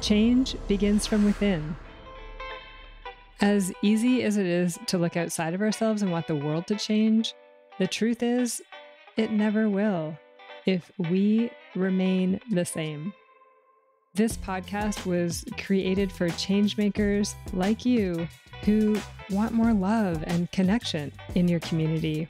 Change begins from within. As easy as it is to look outside of ourselves and want the world to change, the truth is, it never will if we remain the same. This podcast was created for changemakers like you who want more love and connection in your community.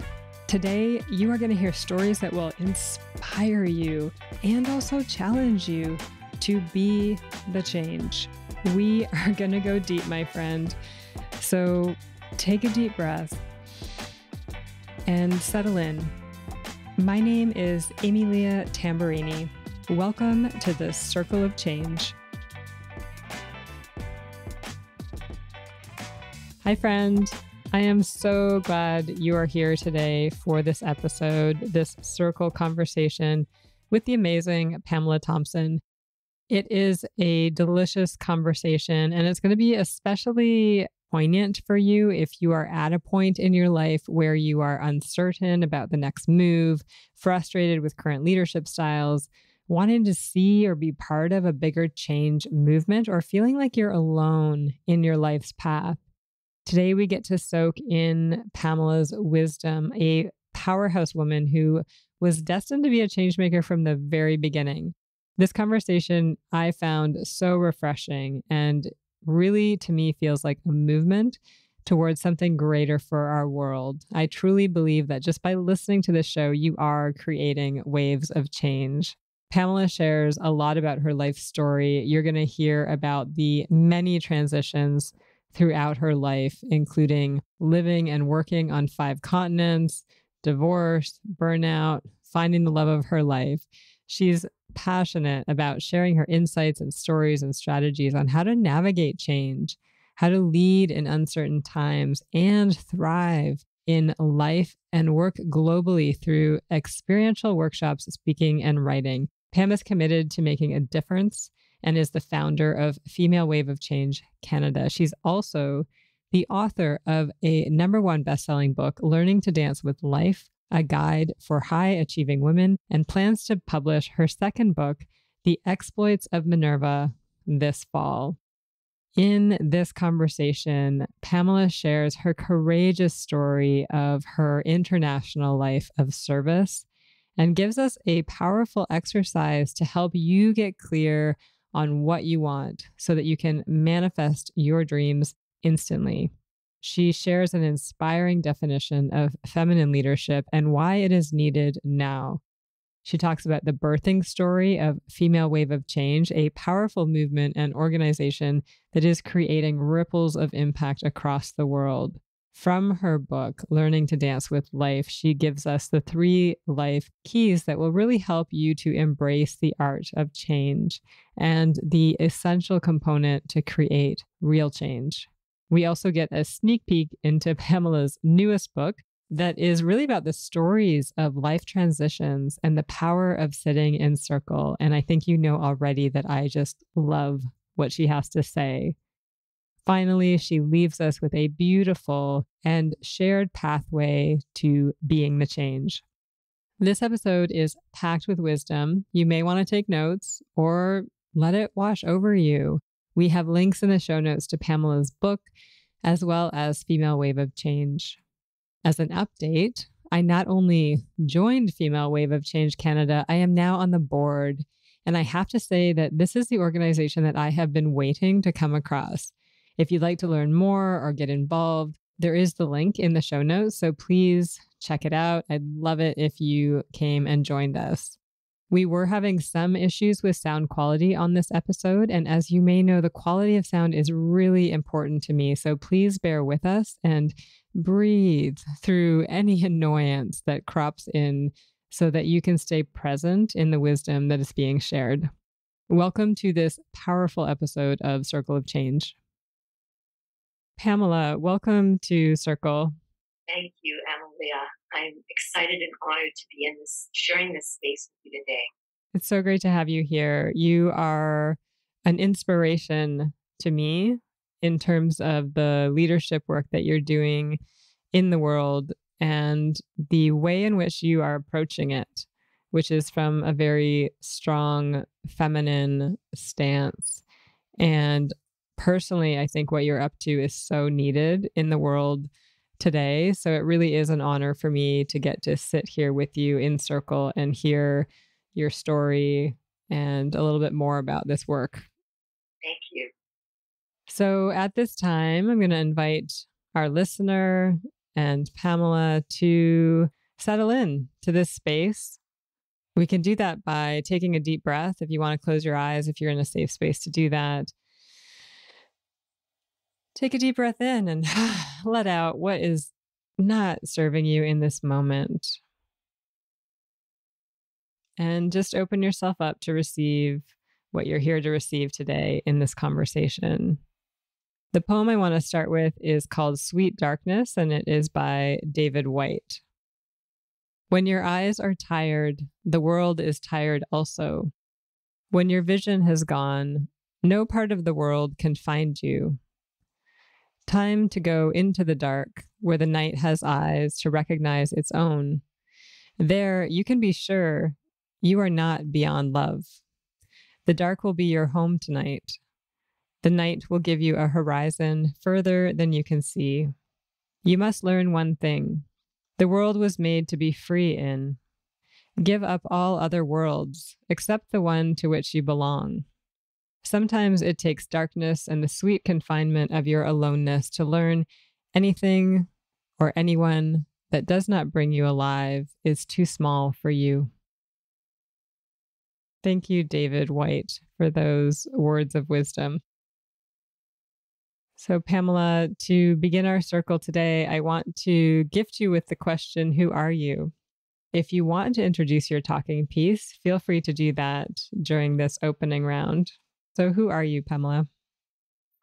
Today, you are going to hear stories that will inspire you and also challenge you to be the change. We are going to go deep, my friend. So take a deep breath and settle in. My name is Emilia Tamburini. Welcome to the Circle of Change. Hi, friend. I am so glad you are here today for this episode, this circle conversation with the amazing Pamela Thompson. It is a delicious conversation, and it's going to be especially poignant for you if you are at a point in your life where you are uncertain about the next move, frustrated with current leadership styles, wanting to see or be part of a bigger change movement, or feeling like you're alone in your life's path. Today, we get to soak in Pamela's wisdom, a powerhouse woman who was destined to be a changemaker from the very beginning. This conversation I found so refreshing and really, to me, feels like a movement towards something greater for our world. I truly believe that just by listening to this show, you are creating waves of change. Pamela shares a lot about her life story. You're going to hear about the many transitions throughout her life, including living and working on 5 continents, divorce, burnout, finding the love of her life. She's passionate about sharing her insights and stories and strategies on how to navigate change, how to lead in uncertain times, and thrive in life and work globally through experiential workshops, speaking, and writing. Pam is committed to making a difference and is the founder of Female Wave of Change Canada. She's also the author of a #1 best-selling book, Learning to Dance with Life, a guide for high-achieving women, and plans to publish her second book, The Exploits of Minerva, this fall. In this conversation, Pamela shares her courageous story of her international life of service and gives us a powerful exercise to help you get clear on what you want so that you can manifest your dreams instantly. She shares an inspiring definition of feminine leadership and why it is needed now. She talks about the birthing story of Female Wave of Change, a powerful movement and organization that is creating ripples of impact across the world. From her book, Learning to Dance with Life, she gives us the 3 life keys that will really help you to embrace the art of change and the essential component to create real change. We also get a sneak peek into Pamela's newest book that is really about the stories of life transitions and the power of sitting in circle. And I think you know already that I just love what she has to say. Finally, she leaves us with a beautiful and shared pathway to being the change. This episode is packed with wisdom. You may want to take notes or let it wash over you. We have links in the show notes to Pamela's book, as well as Female Wave of Change. As an update, I not only joined Female Wave of Change Canada, I am now on the board. And I have to say that this is the organization that I have been waiting to come across. If you'd like to learn more or get involved, there is the link in the show notes, so please check it out. I'd love it if you came and joined us. We were having some issues with sound quality on this episode, and as you may know, the quality of sound is really important to me, so please bear with us and breathe through any annoyance that crops in so that you can stay present in the wisdom that is being shared. Welcome to this powerful episode of Circle of Change. Pamela, welcome to Circle. Thank you, Emilia. I'm excited and honored to be in this, sharing this space with you today. It's so great to have you here. You are an inspiration to me in terms of the leadership work that you're doing in the world and the way in which you are approaching it, which is from a very strong feminine stance. And personally, I think what you're up to is so needed in the world today. So it really is an honor for me to get to sit here with you in circle and hear your story and a little bit more about this work. Thank you. So at this time, I'm going to invite our listener and Pamela to settle in to this space. We can do that by taking a deep breath. If you want to close your eyes, if you're in a safe space to do that, take a deep breath in and let out what is not serving you in this moment. And just open yourself up to receive what you're here to receive today in this conversation. The poem I want to start with is called Sweet Darkness, and it is by David Whyte. When your eyes are tired, the world is tired also. When your vision has gone, no part of the world can find you. Time to go into the dark, where the night has eyes to recognize its own. There, you can be sure you are not beyond love. The dark will be your home tonight. The night will give you a horizon further than you can see. You must learn one thing. The world was made to be free in. Give up all other worlds, except the one to which you belong. Sometimes it takes darkness and the sweet confinement of your aloneness to learn anything or anyone that does not bring you alive is too small for you. Thank you, David Whyte, for those words of wisdom. So, Pamela, to begin our circle today, I want to gift you with the question, who are you? If you want to introduce your talking piece, feel free to do that during this opening round. So, who are you, Pamela?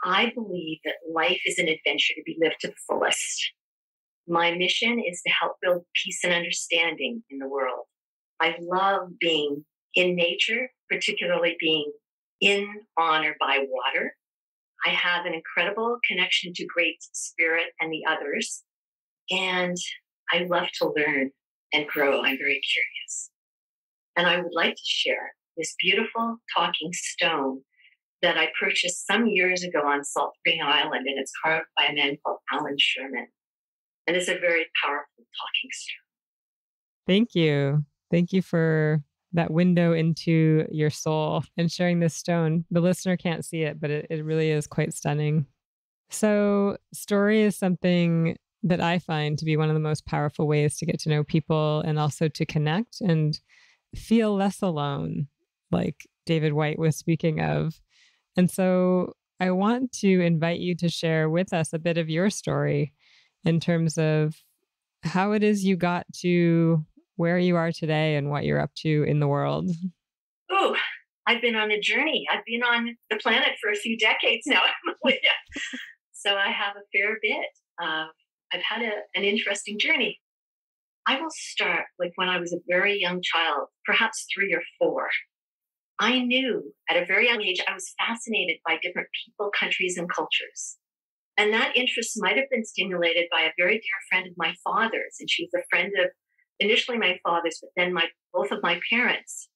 I believe that life is an adventure to be lived to the fullest. My mission is to help build peace and understanding in the world. I love being in nature, particularly being on or by water. I have an incredible connection to Great Spirit and the others, and I love to learn and grow. I'm very curious. And I would like to share this beautiful talking stone that I purchased some years ago on Salt Spring Island, and it's carved by a man called Alan Sherman. And it's a very powerful talking stone. Thank you. Thank you for that window into your soul and sharing this stone. The listener can't see it, but it really is quite stunning. So, story is something that I find to be one of the most powerful ways to get to know people and also to connect and feel less alone, like David Whyte was speaking of. And so, I want to invite you to share with us a bit of your story in terms of how it is you got to where you are today and what you're up to in the world. Oh, I've been on a journey. I've been on the planet for a few decades now, Emily. So I have a fair bit. I've had an interesting journey. I will start like when I was a very young child, perhaps 3 or 4. I knew at a very young age I was fascinated by different people, countries, and cultures. And that interest might have been stimulated by a very dear friend of my father's. And she was a friend of initially my father's, but then both of my parents.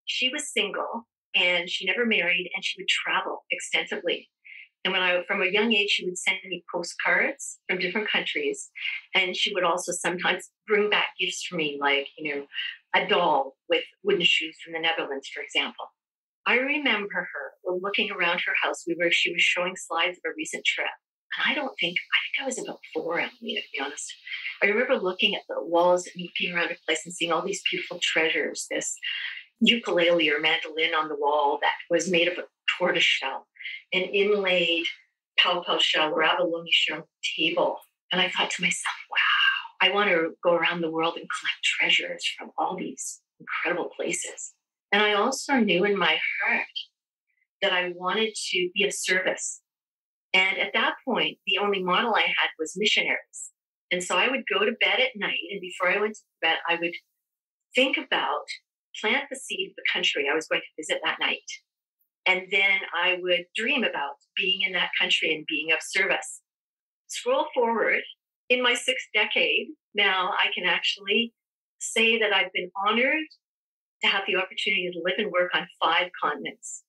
She was single and she never married, and she would travel extensively. And from a young age, she would send me postcards from different countries. And she would also sometimes bring back gifts for me, like, a doll with wooden shoes from the Netherlands, for example. I remember her looking around her house. She was showing slides of a recent trip. And I think I was about 4, Emily, to be honest. I remember looking at the walls and looking around a place and seeing all these beautiful treasures, this ukulele or mandolin on the wall that was made of a tortoise shell, an inlaid powerhouse shell or abalone shell table. And I thought to myself, wow, I want to go around the world and collect treasures from all these incredible places. And I also knew in my heart that I wanted to be of service. And at that point, the only model I had was missionaries. And so I would go to bed at night, and before I went to bed, I would plant the seed of the country I was going to visit that night. And then I would dream about being in that country and being of service. Scroll forward in my 6th decade. Now I can actually say that I've been honored to have the opportunity to live and work on 5 continents.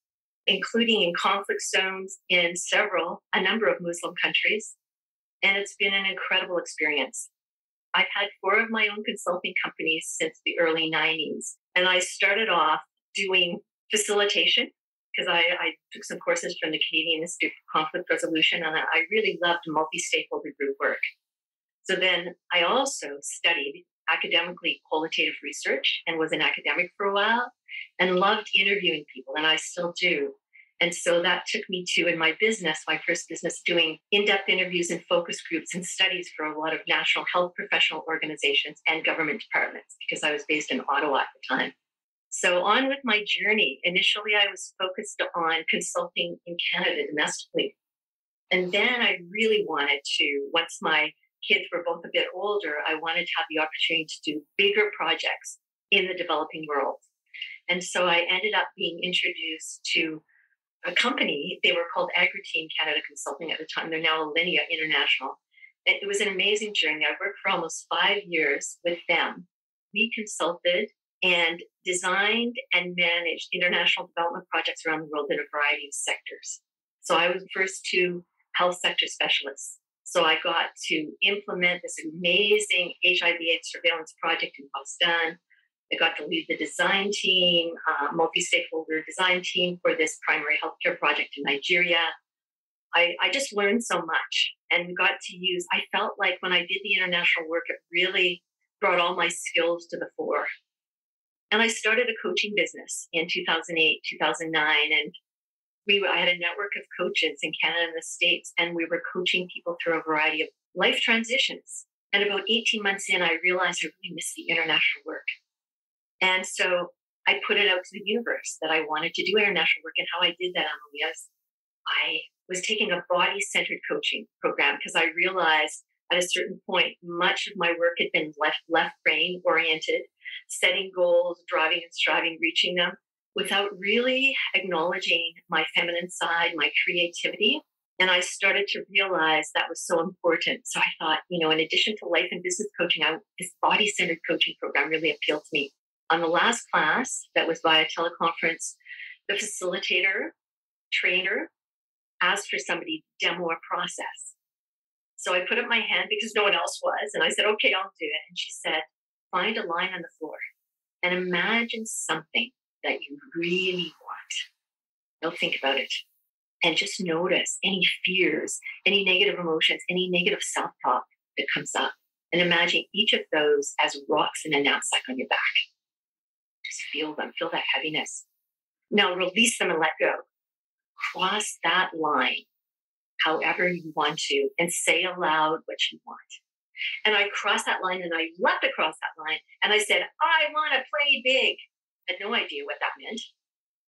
including in conflict zones in a number of Muslim countries. And it's been an incredible experience. I've had 4 of my own consulting companies since the early 90s. And I started off doing facilitation because I took some courses from the Canadian Institute for Conflict Resolution, and I really loved multi-stakeholder group work. So then I also studied academically qualitative research and was an academic for a while and loved interviewing people, and I still do. And so that took me to, in my business, my first business, doing in-depth interviews and focus groups and studies for a lot of national health professional organizations and government departments because I was based in Ottawa at the time. So on with my journey. Initially, I was focused on consulting in Canada domestically. And then I really wanted to, once my kids were both a bit older, I wanted to have the opportunity to do bigger projects in the developing world. And so I ended up being introduced to a company. They were called Agri-Team Canada Consulting at the time. They're now Alinea International. It was an amazing journey. I worked for almost 5 years with them. We consulted and designed and managed international development projects around the world in a variety of sectors. So I was the first 2 health sector specialists. So I got to implement this amazing HIV/AIDS surveillance project in Pakistan. I got to lead the design team, multi-stakeholder design team for this primary healthcare project in Nigeria. I just learned so much and got to use, I felt like when I did the international work, it really brought all my skills to the fore. And I started a coaching business in 2008, 2009. And I had a network of coaches in Canada and the States, and we were coaching people through a variety of life transitions. And about 18 months in, I realized I really missed the international work. And so I put it out to the universe that I wanted to do international work. And how I did that, Emily, is I was taking a body-centered coaching program because I realized at a certain point, much of my work had been left brain oriented, setting goals, driving and striving, reaching them, without really acknowledging my feminine side, my creativity. And I started to realize that was so important. So I thought, in addition to life and business coaching, this body-centered coaching program really appealed to me. On the last class that was via teleconference, the facilitator, trainer, asked for somebody to demo a process. So I put up my hand because no one else was. And I said, okay, I'll do it. And she said, find a line on the floor and imagine something that you really want. Don't think about it. And just notice any fears, any negative emotions, any negative self-talk that comes up. And imagine each of those as rocks in a knapsack on your back. Just feel them, feel that heaviness. Now release them and let go. Cross that line however you want to and say aloud what you want. And I crossed that line and I leapt across that line and I said, I want to play big. I had no idea what that meant.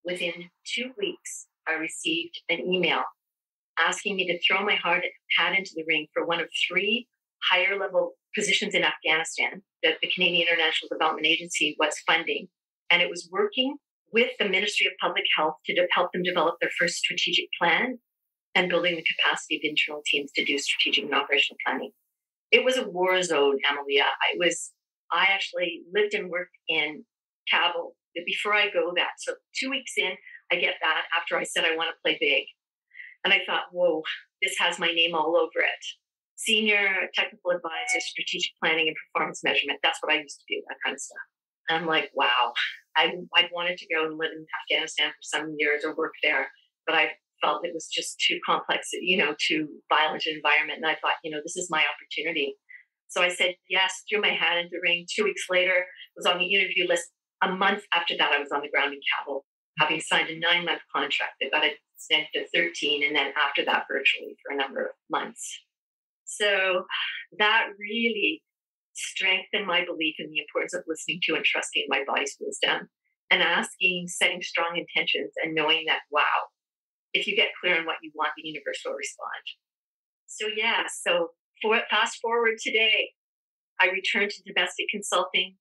Within 2 weeks, I received an email asking me to throw my hat into the ring for one of 3 higher level positions in Afghanistan that the Canadian International Development Agency was funding. And it was working with the Ministry of Public Health to help them develop their first strategic plan and building the capacity of internal teams to do strategic and operational planning. It was a war zone, Amelia. I actually lived and worked in Kabul before I go that. So 2 weeks in, I get that after I said I want to play big. And I thought, whoa, this has my name all over it. Senior technical advisor, strategic planning and performance measurement. That's what I used to do, that kind of stuff. And I'm like, wow, I'd wanted to go and live in Afghanistan for some years or work there, but I felt it was just too complex, too violent an environment. And I thought, this is my opportunity. So I said yes, threw my hat into the ring. 2 weeks later, was on the interview list. A month after that, I was on the ground in Kabul, having signed a 9-month contract that got extended to 13, and then after that, virtually for a number of months. So that really strengthened my belief in the importance of listening to and trusting my body's wisdom and setting strong intentions and knowing that, wow, if you get clear on what you want, the universe will respond. So fast forward today, I returned to domestic consulting,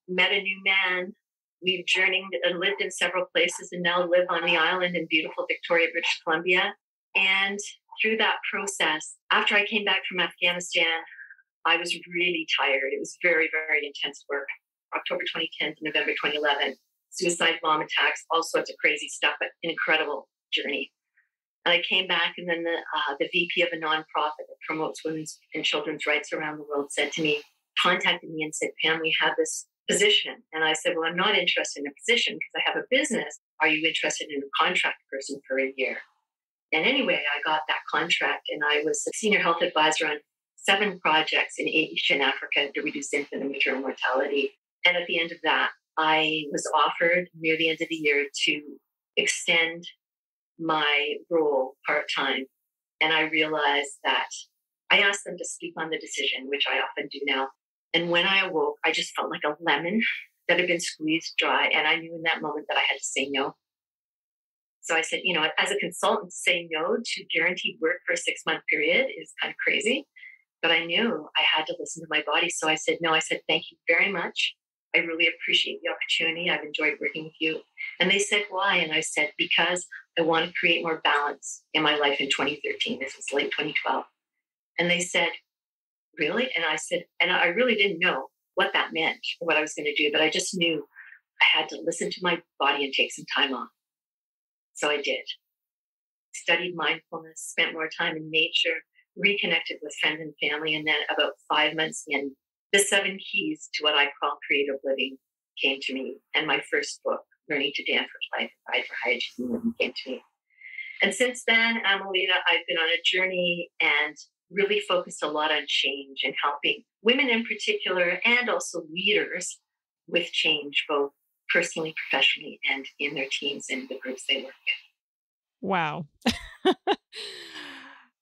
met a new man. We've journeyed and lived in several places and now live on the island in beautiful Victoria, British Columbia. And through that process, after I came back from Afghanistan, I was really tired. It was very, very intense work. October 2010 to November 2011, suicide bomb attacks, all sorts of crazy stuff, but incredible. journey. And I came back, and then the VP of a nonprofit that promotes women's and children's rights around the world contacted me and said, Pam, we have this position. And I said, well, I'm not interested in a position because I have a business. Are you interested in a contract person for a year? And anyway, I got that contract, and I was a senior health advisor on 7 projects in Asia and Africa to reduce infant and maternal mortality. And at the end of that, I was offered near the end of the year to extend my role part-time. And I realized that I asked them to sleep on the decision, which I often do now. And when I awoke, I just felt like a lemon that had been squeezed dry. And I knew in that moment that I had to say no. So I said, as a consultant, to say no to guaranteed work for a 6-month period is kind of crazy. But I knew I had to listen to my body. So I said, no, I said, thank you very much. I really appreciate the opportunity. I've enjoyed working with you. And they said, why? And I said, because I want to create more balance in my life in 2013. This was late 2012. And they said, really? And I said, and I really didn't know what that meant or what I was going to do, but I just knew I had to listen to my body and take some time off. So I did. Studied mindfulness, spent more time in nature, reconnected with friends and family. And then about 5 months in, the 7 keys to what I call creative living came to me. And my first book, Learning to Dance for Life, Ride for High Achieving Living, came to me. And since then, Amelita, I've been on a journey and really focused a lot on change and helping women in particular, and also leaders with change, both personally, professionally, and in their teams and the groups they work with. Wow.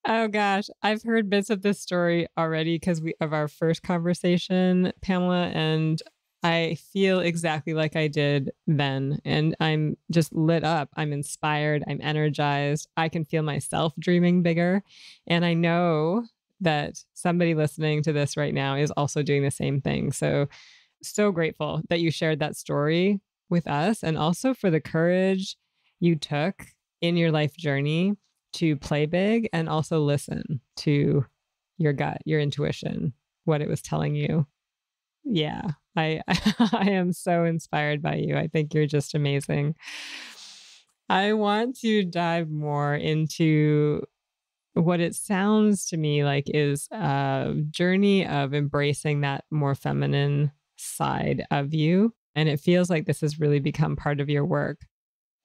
Oh gosh, I've heard bits of this story already because of our first conversation, Pamela, and I feel exactly like I did then. And I'm just lit up. I'm inspired. I'm energized. I can feel myself dreaming bigger. And I know that somebody listening to this right now is also doing the same thing. So grateful that you shared that story with us, and also for the courage you took in your life journey to play big and also listen to your gut, your intuition, what it was telling you. Yeah, I I am so inspired by you. I think you're just amazing. I want to dive more into what it sounds to me like is a journey of embracing that more feminine side of you. And it feels like this has really become part of your work.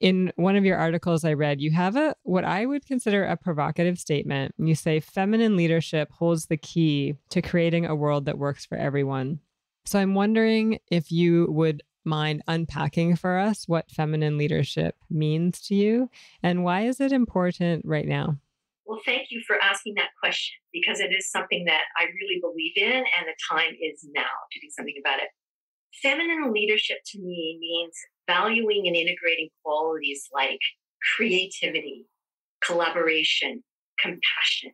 In one of your articles I read, you have what I would consider a provocative statement. You say feminine leadership holds the key to creating a world that works for everyone. So I'm wondering if you would mind unpacking for us what feminine leadership means to you and why is it important right now? Well, thank you for asking that question, because it is something that I really believe in, and the time is now to do something about it. Feminine leadership to me means valuing and integrating qualities like creativity, collaboration, compassion,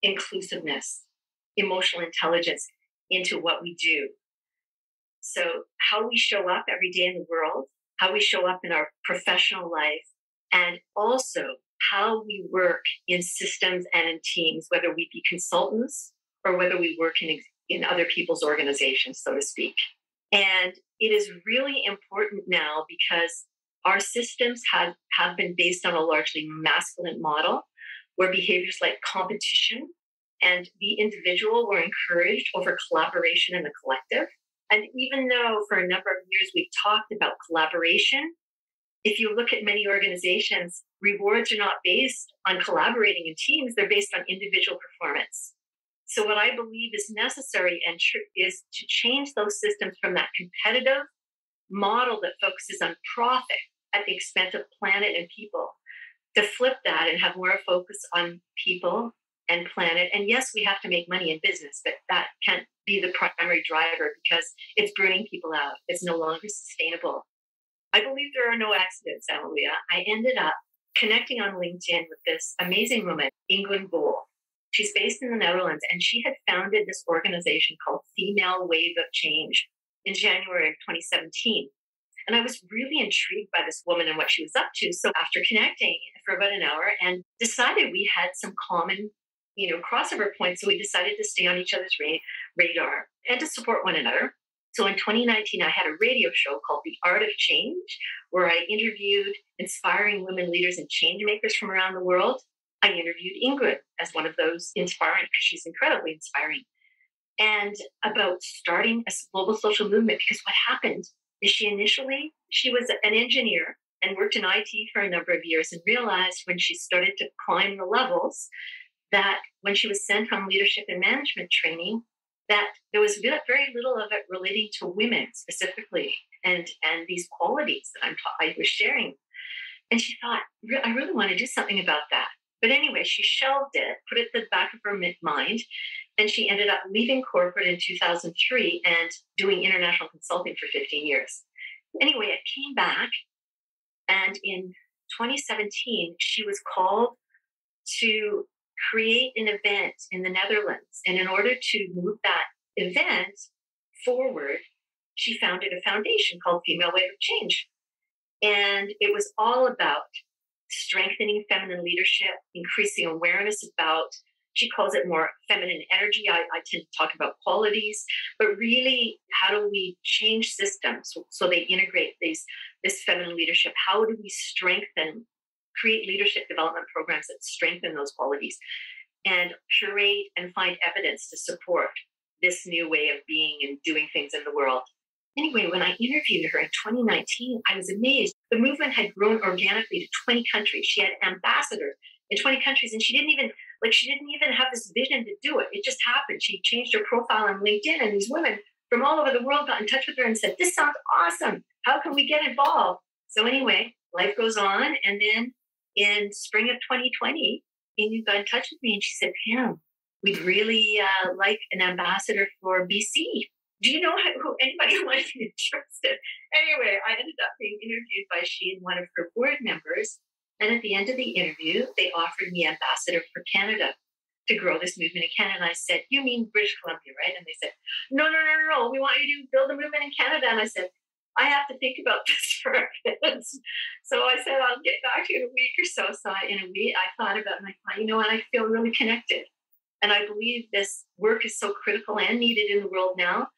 inclusiveness, emotional intelligence into what we do. So how we show up every day in the world, how we show up in our professional life, and also how we work in systems and in teams, whether we be consultants or whether we work in other people's organizations, so to speak. And it is really important now because our systems have been based on a largely masculine model where behaviors like competition and the individual were encouraged over collaboration and the collective. And even though for a number of years we've talked about collaboration, if you look at many organizations, rewards are not based on collaborating in teams, they're based on individual performance. So what I believe is necessary and is to change those systems from that competitive model that focuses on profit at the expense of planet and people, to flip that and have more focus on people and planet. And yes, we have to make money in business, but that can't be the primary driver because it's burning people out. It's no longer sustainable. I believe there are no accidents, Amelia. I ended up connecting on LinkedIn with this amazing woman, Ingrid Boel. She's based in the Netherlands, and she had founded this organization called Female Wave of Change in January of 2017. And I was really intrigued by this woman and what she was up to. So after connecting for about an hour and decided we had some common, crossover points, so we decided to stay on each other's radar and to support one another. So in 2019, I had a radio show called The Art of Change, where I interviewed inspiring women leaders and change makers from around the world. I interviewed Ingrid as one of those inspiring, because she's incredibly inspiring, and about starting a global social movement. Because what happened is she was an engineer and worked in IT for a number of years, and realized when she started to climb the levels that when she was sent on leadership and management training, that there was very little of it relating to women specifically, and these qualities that I was sharing. And she thought, I really want to do something about that. But anyway, she shelved it, put it at the back of her mind, and she ended up leaving corporate in 2003 and doing international consulting for 15 years. Anyway, it came back, and in 2017, she was called to create an event in the Netherlands. And in order to move that event forward, she founded a foundation called Female Wave of Change. And it was all about strengthening feminine leadership, increasing awareness about, she calls it more feminine energy. I tend to talk about qualities, but really, how do we change systems so they integrate this feminine leadership? How do we strengthen, create leadership development programs that strengthen those qualities, and curate and find evidence to support this new way of being and doing things in the world? Anyway, when I interviewed her in 2019, I was amazed. The movement had grown organically to 20 countries. She had ambassadors in 20 countries, and she didn't even have this vision to do it. It just happened. She changed her profile on LinkedIn, and these women from all over the world got in touch with her and said, "This sounds awesome. How can we get involved?" So anyway, life goes on. And then in spring of 2020, Amy got in touch with me and she said, "Pam, we'd really like an ambassador for BC. Do you know who anybody who might be interested?" Anyway, I ended up being interviewed by she and one of her board members. And at the end of the interview, they offered me ambassador for Canada to grow this movement in Canada. And I said, "You mean British Columbia, right?" And they said, No. We want you to build a movement in Canada." And I said, "I have to think about this for a bit." So I said, "I'll get back to you in a week or so." So in a week, I thought about it, and I thought, you know what, I feel really connected. And I believe this work is so critical and needed in the world now.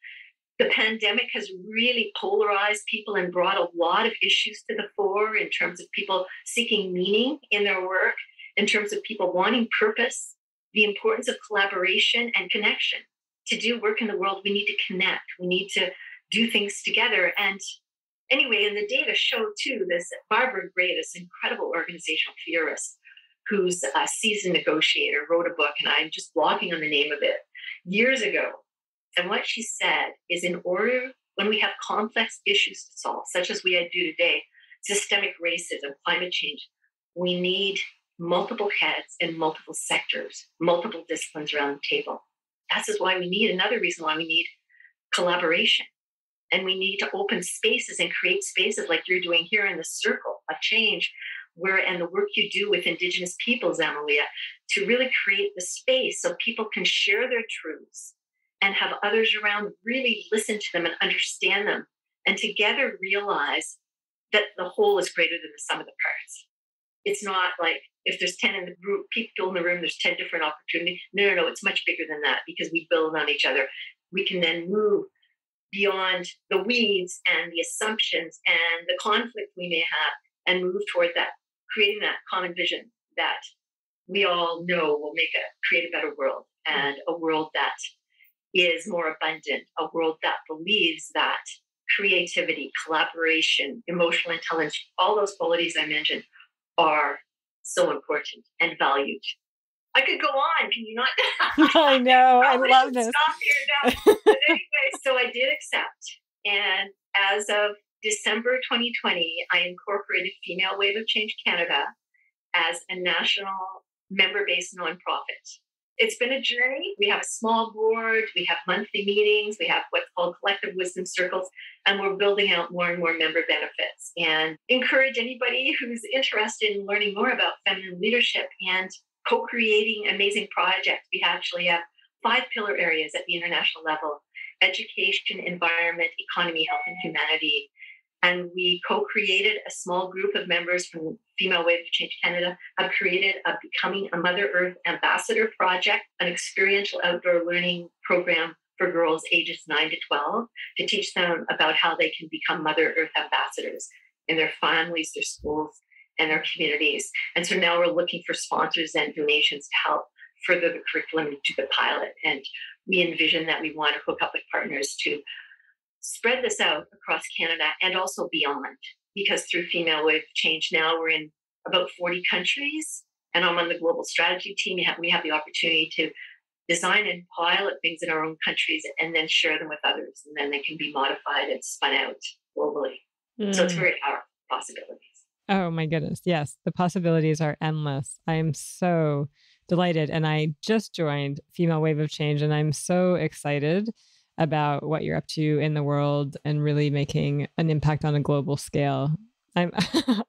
The pandemic has really polarized people and brought a lot of issues to the fore in terms of people seeking meaning in their work, in terms of people wanting purpose, the importance of collaboration and connection. To do work in the world, we need to connect. We need to do things together. And anyway, and the data show too, this Barbara Gray, this incredible organizational theorist, who's a seasoned negotiator, wrote a book, and I'm just blogging on the name of it, years ago. And what she said is, in order, when we have complex issues to solve, such as we do today, systemic racism, climate change, we need multiple heads in multiple sectors, multiple disciplines around the table. That's why we need, another reason why we need collaboration. And we need to open spaces and create spaces like you're doing here in the Circle of Change, and the work you do with Indigenous peoples, Amalia, to really create the space so people can share their truths and have others around really listen to them and understand them, and together realize that the whole is greater than the sum of the parts. It's not like if there's 10 in the group, people in the room, there's 10 different opportunities. No, it's much bigger than that, because we build on each other. We can then move beyond the weeds and the assumptions and the conflict we may have, and move toward that, creating that common vision that we all know will create a better world, and a world that is more abundant, a world that believes that creativity, collaboration, emotional intelligence, all those qualities I mentioned are so important and valued. I could go on. Can you not? I know. I love this. Stop here now. But anyway, so I did accept. And as of December 2020, I incorporated Female Wave of Change Canada as a national member-based nonprofit. It's been a journey. We have a small board. We have monthly meetings. We have what's called collective wisdom circles, and we're building out more and more member benefits, and encourage anybody who's interested in learning more about feminine leadership and co-creating amazing projects. We actually have 5 pillar areas at the international level: education, environment, economy, health, and humanity. And we co-created, a small group of members from Female Wave of Change Canada have created a Becoming a Mother Earth Ambassador project, an experiential outdoor learning program for girls ages 9 to 12 to teach them about how they can become Mother Earth ambassadors in their families, their schools, and their communities. And so now we're looking for sponsors and donations to help further the curriculum and do the pilot. And we envision that we want to hook up with partners to spread this out across Canada and also beyond, because through Female Wave of Change, now we're in about 40 countries, and I'm on the global strategy team. We have the opportunity to design and pilot things in our own countries and then share them with others, and then they can be modified and spun out globally. So it's very powerful possibilities. Oh my goodness. Yes. The possibilities are endless. I am so delighted. And I just joined Female Wave of Change, and I'm so excited about what you're up to in the world and really making an impact on a global scale. I'm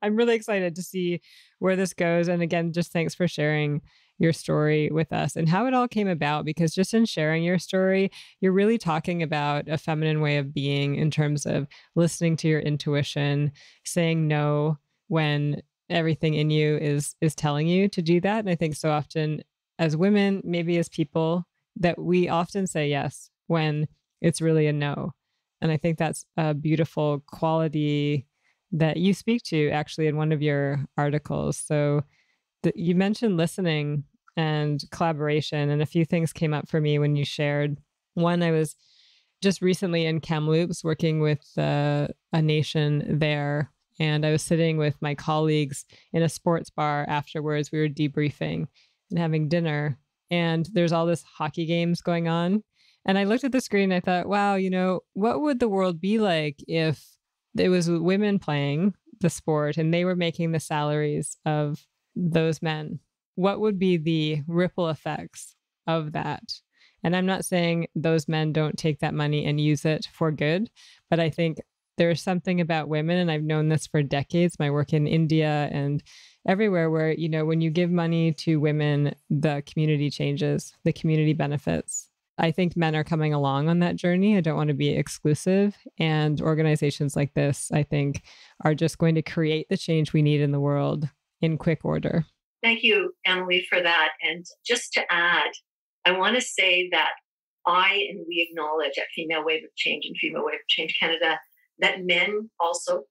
I'm really excited to see where this goes. And again, just thanks for sharing your story with us and how it all came about, because just in sharing your story, you're really talking about a feminine way of being in terms of listening to your intuition, saying no when everything in you is telling you to do that. And I think so often as women, maybe as people, that we often say yes when it's really a no. And I think that's a beautiful quality that you speak to actually in one of your articles. So you mentioned listening and collaboration, and a few things came up for me when you shared. One, I was just recently in Kamloops working with a nation there, and I was sitting with my colleagues in a sports bar afterwards. We were debriefing and having dinner, and there's all this hockey games going on. And I looked at the screen and I thought, wow, what would the world be like if it was women playing the sport and they were making the salaries of those men? What would be the ripple effects of that? And I'm not saying those men don't take that money and use it for good, but I think there's something about women, and I've known this for decades, my work in India and everywhere, where, when you give money to women, the community changes, the community benefits. I think men are coming along on that journey. I don't want to be exclusive. And organizations like this, I think, are just going to create the change we need in the world in quick order. Thank you, Emily, for that. And just to add, I want to say that we acknowledge at Female Wave of Change and Female Wave of Change Canada that men also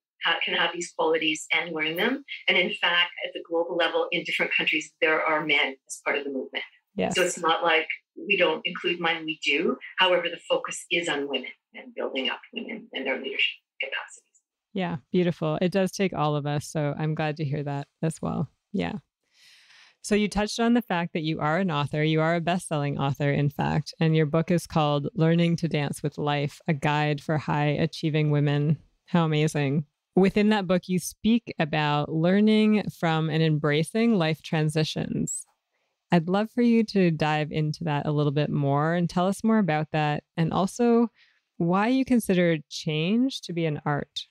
can have these qualities and learn them. And in fact, at the global level in different countries, there are men as part of the movement. Yes. So it's not like we don't include men, we do. However, the focus is on women and building up women and their leadership capacities. Yeah, beautiful. It does take all of us. So I'm glad to hear that as well. Yeah. So you touched on the fact that you are an author. You are a best-selling author, in fact, and your book is called Learning to Dance with Life, a guide for high-achieving women. How amazing. Within that book, you speak about learning from and embracing life transitions. I'd love for you to dive into that a little bit more and tell us more about that, and also why you consider change to be an art.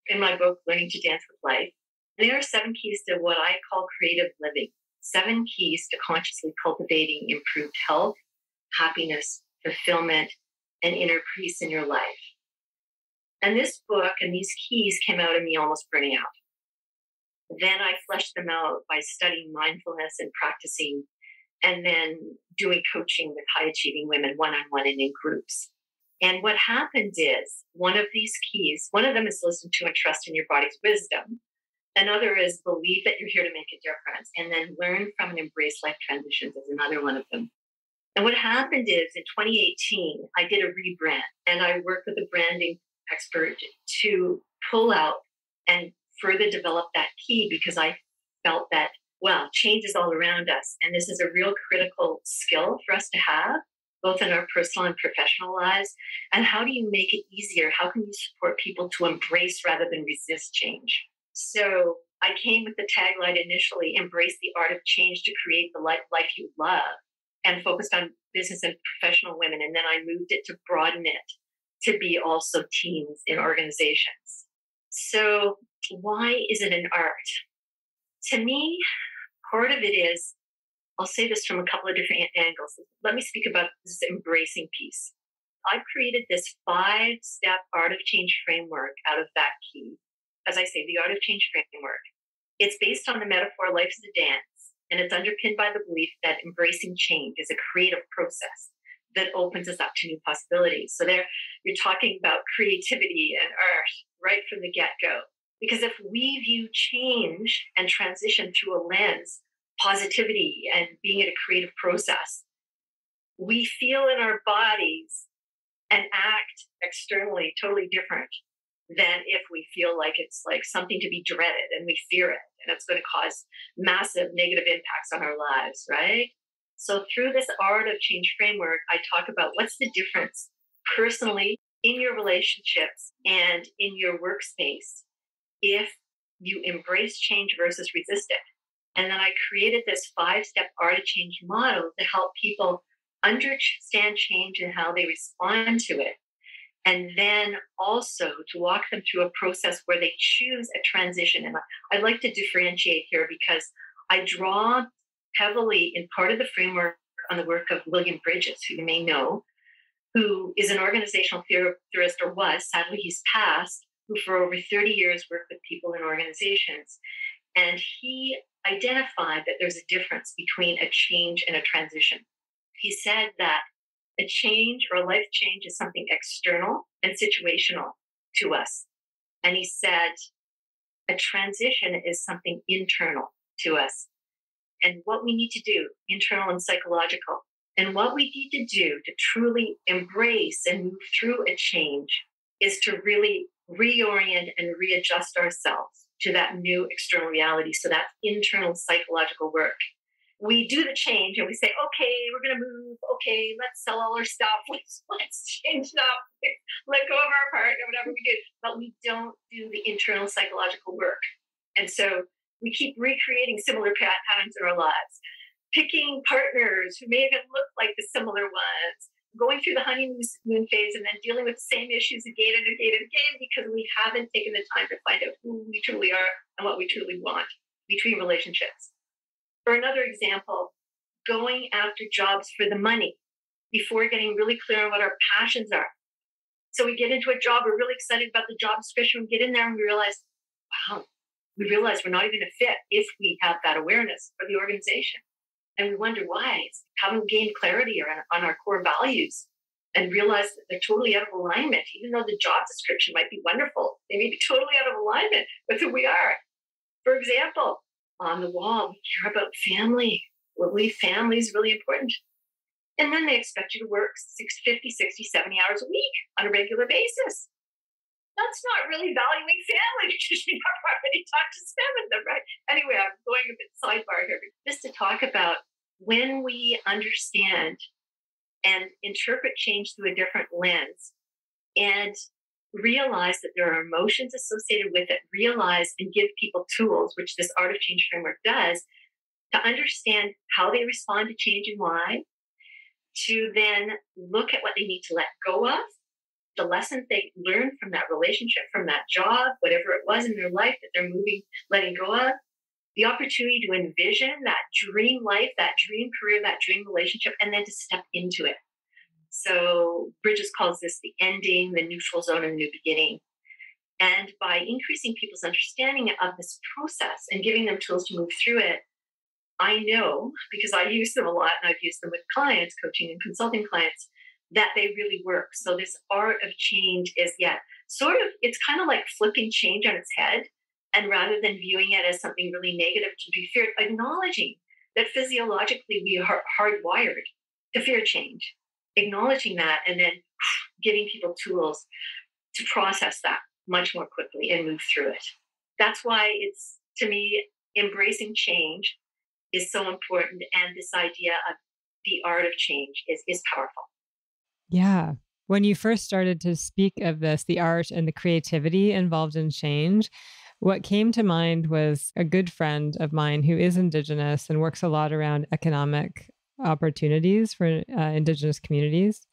In my book, Learning to Dance with Life, there are 7 keys to what I call creative living. 7 keys to consciously cultivating improved health, happiness, fulfillment, and inner peace in your life. And this book and these keys came out of me almost burning out. Then I fleshed them out by studying mindfulness and practicing, and then doing coaching with high-achieving women one-on-one and in groups. And what happened is, one of these keys, one of them is listen to and trust in your body's wisdom. Another is believe that you're here to make a difference, and then learn from and embrace life transitions is another one of them. And what happened is in 2018, I did a rebrand, and I worked with a branding expert to pull out and further develop that key, because I felt that, change is all around us. And this is a real critical skill for us to have, both in our personal and professional lives. And how do you make it easier? How can you support people to embrace rather than resist change? So I came with the tagline initially, embrace the art of change to create the life you love, and focused on business and professional women. And then I moved it to broaden it to be also teams in organizations. So why is it an art? To me, part of it is, I'll say this from a couple of different angles. Let me speak about this embracing piece. I've created this 5-step art of change framework out of that key. As I say, the art of change framework. It's based on the metaphor life is a dance, and it's underpinned by the belief that embracing change is a creative process that opens us up to new possibilities. So there, you're talking about creativity and art right from the get-go. Because if we view change and transition through a lens, positivity and being in a creative process, we feel in our bodies and act externally totally different than if we feel like it's like something to be dreaded and we fear it and it's going to cause massive negative impacts on our lives, right? So through this art of change framework, I talk about what's the difference personally in your relationships and in your workspace if you embrace change versus resist it. And then I created this 5-step art of change model to help people understand change and how they respond to it. And then also to walk them through a process where they choose a transition. And I like to differentiate here because I draw heavily in part of the framework on the work of William Bridges, who you may know, who is an organizational theorist, or was, sadly he's passed, who for over 30 years worked with people in organizations. And he identified that there's a difference between a change and a transition. He said that a change or a life change is something external and situational to us. And he said a transition is something internal to us. And what we need to do, internal and psychological, and what we need to do to truly embrace and move through a change is to really reorient and readjust ourselves to that new external reality. So that's internal psychological work. We do the change and we say, okay, we're going to move. Okay, let's sell all our stuff. Let's change it up. Let go of our partner, whatever we do. But we don't do the internal psychological work. And so we keep recreating similar patterns in our lives, picking partners who may even look like the similar ones, going through the honeymoon phase and then dealing with the same issues again and again and again because we haven't taken the time to find out who we truly are and what we truly want between relationships. For another example, going after jobs for the money before getting really clear on what our passions are. So we get into a job, we're really excited about the job description, we get in there and we realize we're not even a fit if we have that awareness for the organization. And we wonder why. It's haven't gained clarity on our core values and realize that they're totally out of alignment. Even though the job description might be wonderful, they may be totally out of alignment with who we are. For example, on the wall, we care about family. Family is really important. And then they expect you to work 50, 60, 70 hours a week on a regular basis. That's not really valuing family because you never already talked to spend with them, right? Anyway, I'm going a bit sidebar here, just to talk about when we understand and interpret change through a different lens and realize that there are emotions associated with it, realize and give people tools, which this art of change framework does, to understand how they respond to change and why, to then look at what they need to let go of, the lessons they learned from that relationship, from that job, whatever it was in their life that they're letting go of, the opportunity to envision that dream life, that dream career, that dream relationship, and then to step into it. So Bridges calls this the ending, the neutral zone, and the new beginning. And by increasing people's understanding of this process and giving them tools to move through it, I know, because I use them a lot and I've used them with clients, coaching and consulting clients, that they really work. So this art of change is, it's kind of like flipping change on its head. And rather than viewing it as something really negative to be feared, acknowledging that physiologically we are hardwired to fear change, acknowledging that, and then giving people tools to process that much more quickly and move through it. That's why it's, to me, embracing change is so important. And this idea of the art of change is powerful. Yeah. When you first started to speak of this, the art and the creativity involved in change, what came to mind was a good friend of mine who is Indigenous and works a lot around economic opportunities for Indigenous communities.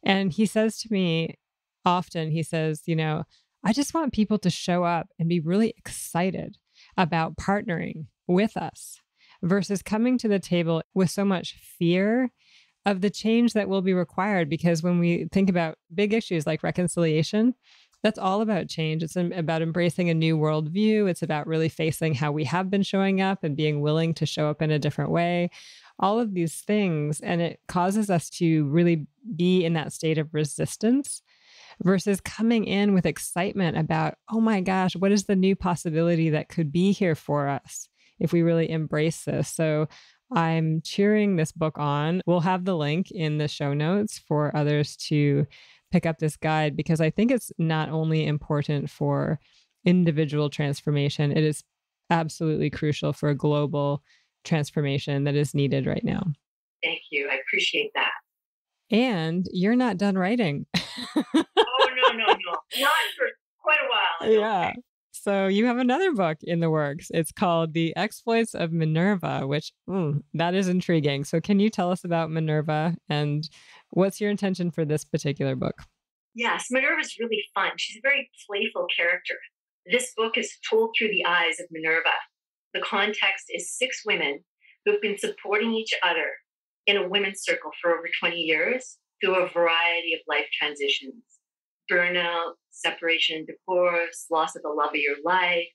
And he says to me often, he says, I just want people to show up and be really excited about partnering with us versus coming to the table with so much fear of the change that will be required. Because when we think about big issues like reconciliation, that's all about change. It's about embracing a new worldview. It's about really facing how we have been showing up and being willing to show up in a different way. all of these things. And it causes us to really be in that state of resistance versus coming in with excitement about, oh my gosh, what is the new possibility that could be here for us if we really embrace this? So I'm cheering this book on. We'll have the link in the show notes for others to pick up this guide because I think it's not only important for individual transformation, it is absolutely crucial for a global transformation that is needed right now. Thank you. I appreciate that. And you're not done writing. Oh, no. Not for quite a while. Yeah. So you have another book in the works. It's called The Exploits of Minerva, which that is intriguing. So can you tell us about Minerva and what's your intention for this particular book? Yes, Minerva's really fun. She's a very playful character. This book is told through the eyes of Minerva. The context is 6 women who've been supporting each other in a women's circle for over 20 years through a variety of life transitions: burnout, separation, divorce, loss of the love of your life,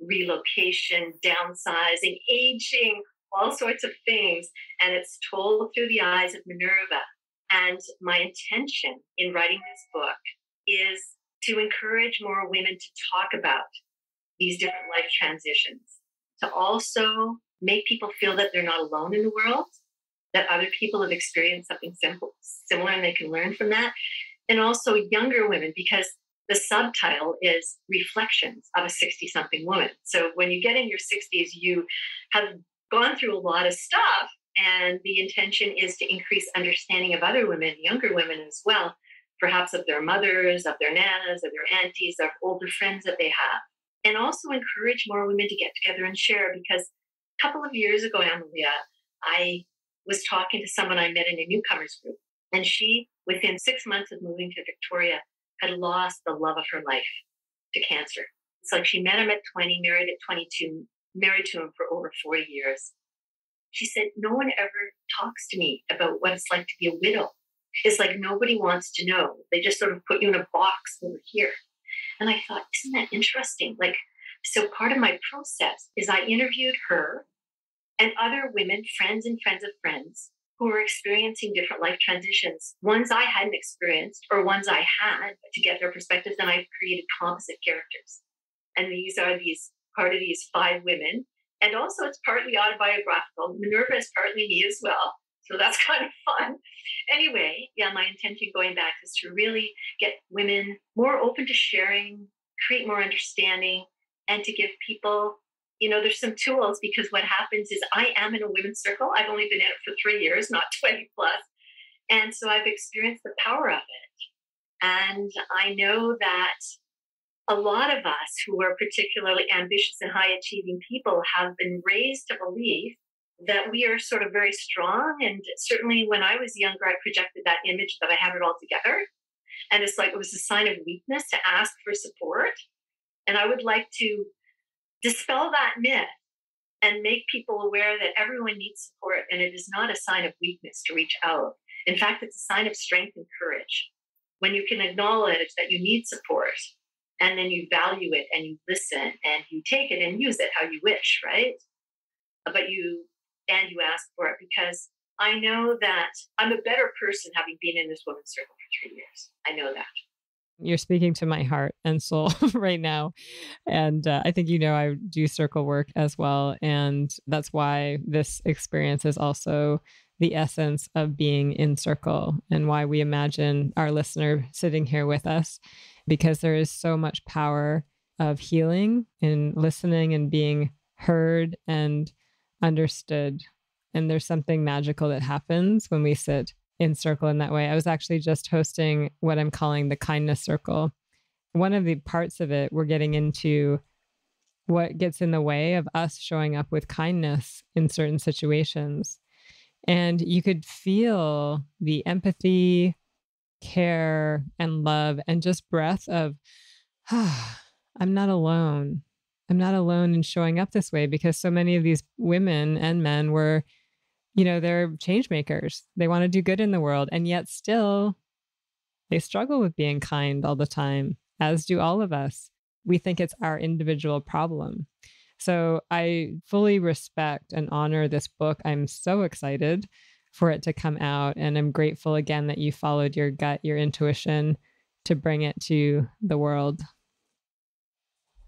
relocation, downsizing, aging, all sorts of things. And it's told through the eyes of Minerva. And my intention in writing this book is to encourage more women to talk about these different life transitions, to also make people feel that they're not alone in the world, that other people have experienced something similar and they can learn from that. And also younger women, because the subtitle is Reflections of a 60-something woman. So when you get in your 60s, you have gone through a lot of stuff. And the intention is to increase understanding of other women, younger women as well, perhaps of their mothers, of their nanas, of their aunties, of older friends that they have. And also encourage more women to get together and share, because a couple of years ago, Amelia, I was talking to someone I met in a newcomers group. And she, within 6 months of moving to Victoria, had lost the love of her life to cancer. It's like she met him at 20, married at 22, married to him for over 40 years. She said, no one ever talks to me about what it's like to be a widow. It's like nobody wants to know. They just sort of put you in a box over here. And I thought, isn't that interesting? Like, so part of my process is I interviewed her and other women, friends and friends of friends, who were experiencing different life transitions, ones I hadn't experienced or ones I had, to get their perspectives. And I've created composite characters. And these are part of these 5 women. And also it's partly autobiographical. Minerva is partly me as well. So that's kind of fun. Anyway, yeah, my intention going back is to really get women more open to sharing, create more understanding, and to give people, there's some tools, because what happens is I am in a women's circle. I've only been in it for 3 years, not 20 plus. And so I've experienced the power of it. And I know that a lot of us who are particularly ambitious and high achieving people have been raised to believe that we are sort of very strong. And certainly when I was younger, I projected that image that I had it all together. And it's like it was a sign of weakness to ask for support. And I would like to dispel that myth and make people aware that everyone needs support. And it is not a sign of weakness to reach out. In fact, it's a sign of strength and courage. When you can acknowledge that you need support, and then you value it and you listen and you take it and use it how you wish, right? But you ask for it, because I know that I'm a better person having been in this women's circle for 3 years. I know that. You're speaking to my heart and soul right now. And I think, I do circle work as well. And that's why this experience is also the essence of being in circle, and why we imagine our listener sitting here with us, because there is so much power of healing in listening and being heard and understood. And there's something magical that happens when we sit in circle in that way. I was actually just hosting what I'm calling the kindness circle. One of the parts of it, we're getting into what gets in the way of us showing up with kindness in certain situations. And you could feel the empathy, care, and love, and just breath of, I'm not alone. I'm not alone in showing up this way, because so many of these women and men were, they're change makers. They want to do good in the world. And yet still they struggle with being kind all the time, as do all of us. We think it's our individual problem. So I fully respect and honor this book. I'm so excited for it to come out. And I'm grateful again that you followed your gut, your intuition to bring it to the world.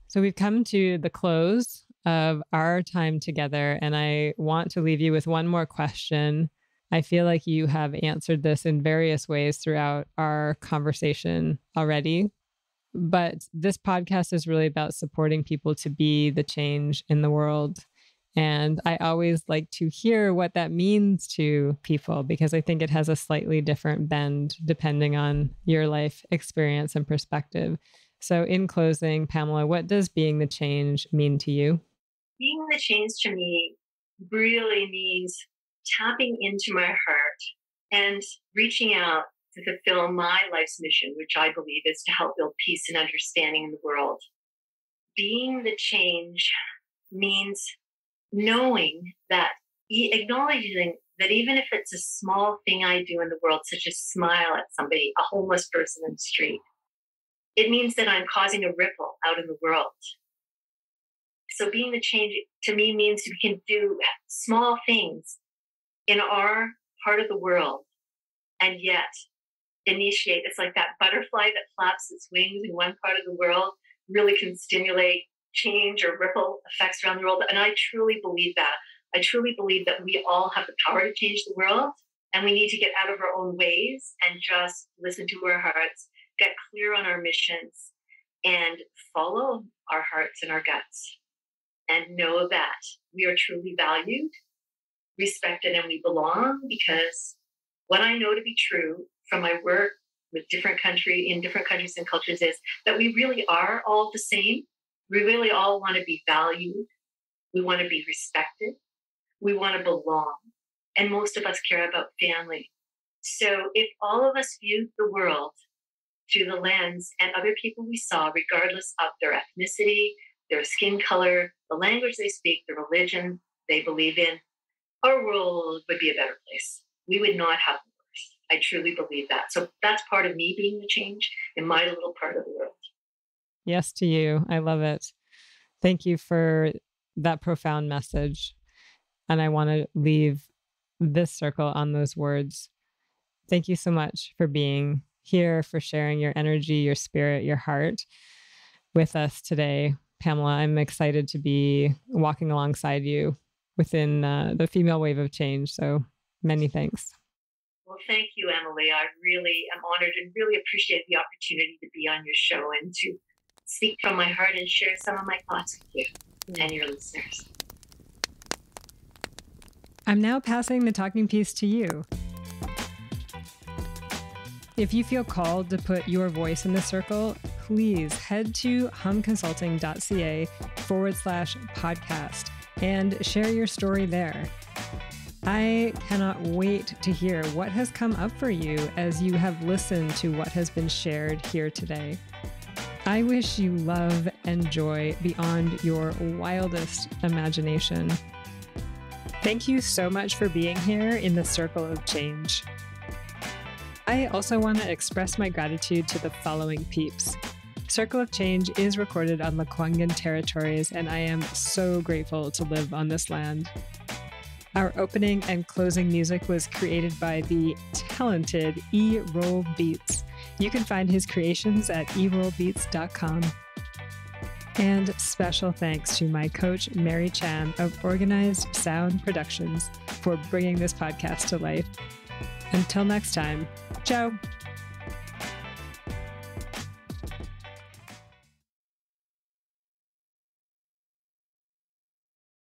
So we've come to the close of our time together, and I want to leave you with one more question. I feel like you have answered this in various ways throughout our conversation already, but this podcast is really about supporting people to be the change in the world. And I always like to hear what that means to people because I think it has a slightly different bend depending on your life experience and perspective. So, in closing, Pamela, what does being the change mean to you? Being the change to me really means tapping into my heart and reaching out to fulfill my life's mission, which I believe is to help build peace and understanding in the world. Being the change means knowing that, acknowledging that even if it's a small thing I do in the world, such as smile at somebody, a homeless person in the street, it means that I'm causing a ripple out in the world. So being the change to me means we can do small things in our part of the world and yet initiate. It's like that butterfly that flaps its wings in one part of the world really can stimulate change or ripple effects around the world. And I truly believe that. I truly believe that we all have the power to change the world, and we need to get out of our own ways and just listen to our hearts, get clear on our missions, and follow our hearts and our guts, and know that we are truly valued, respected, and we belong. Because what I know to be true from my work with different countries and cultures is that we really are all the same. We really all want to be valued. We want to be respected. We want to belong. And most of us care about family. So if all of us viewed the world through the lens and other people we saw, regardless of their ethnicity, their skin color, the language they speak, the religion they believe in, our world would be a better place. We would not have worse. I truly believe that. So that's part of me being the change in my little part of the world. Yes to you. I love it. Thank you for that profound message. And I want to leave this circle on those words. Thank you so much for being here, for sharing your energy, your spirit, your heart with us today. Pamela, I'm excited to be walking alongside you within the female wave of change. So many thanks. Well, thank you, Emily. I really am honored and really appreciate the opportunity to be on your show and to speak from my heart and share some of my thoughts with you and your listeners. I'm now passing the talking piece to you. If you feel called to put your voice in the circle, please head to humconsulting.ca/podcast and share your story there. I cannot wait to hear what has come up for you as you have listened to what has been shared here today. I wish you love and joy beyond your wildest imagination. Thank you so much for being here in the Circle of Change. I also want to express my gratitude to the following peeps. Circle of Change is recorded on Lekwungen territories, and I am so grateful to live on this land. Our opening and closing music was created by the talented E-Roll Beats. You can find his creations at erollbeats.com. And special thanks to my coach, Mary Chan of Organized Sound Productions, for bringing this podcast to life. Until next time, ciao.